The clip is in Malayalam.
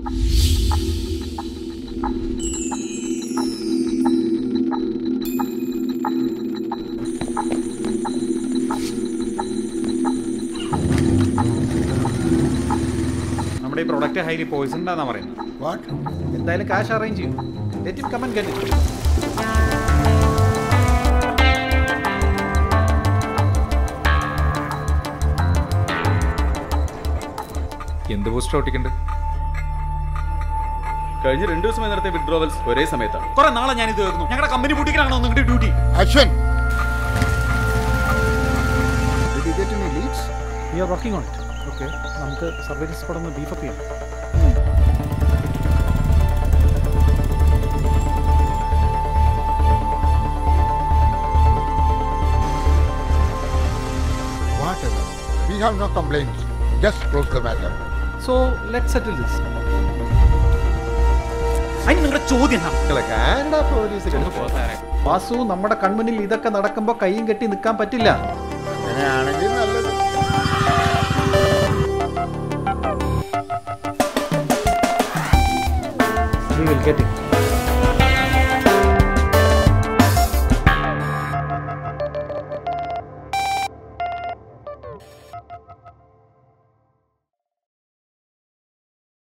നമ്മുടെ ഈ പ്രൊഡക്റ്റ് ഹൈലി പോയിസൺഡ് ആണെന്നാ പറയുന്നത്. എന്തായാലും കാശ് അറേഞ്ച് ചെയ്യും. Let him come and get it. എന്ത് പോസ്റ്റർ ഒട്ടിക്കണ്ട്? കഴിഞ്ഞ 2 ദിവസമായി നടത്തിയ വിഡ്രോവൽസ് ഒരേ സമയത്താണ്. കുറെ നാളെ ഞാൻ ഇത് കേൾക്കുന്നു. ഞങ്ങളുടെ കമ്പനി പൂട്ടിക്കലാണോ നിങ്ങളുടെ duty? Action! Did you get any leads? We are working on it. Okay. നമുക്ക് സർവീസ് സ്ക്വാഡ് ഒന്ന് ബീഫ് അപ്പ് ചെയ്യാം. Whatever. We have no complaints. Just close the matter. So let's settle this. അതിന് നിങ്ങളുടെ ചോദ്യം വാസു, നമ്മുടെ കൺമുന്നിൽ ഇതൊക്കെ നടക്കുമ്പോ കൈയും കെട്ടി നിൽക്കാൻ പറ്റില്ല. അങ്ങനെയാണെങ്കിൽ നല്ലത്. We will get it.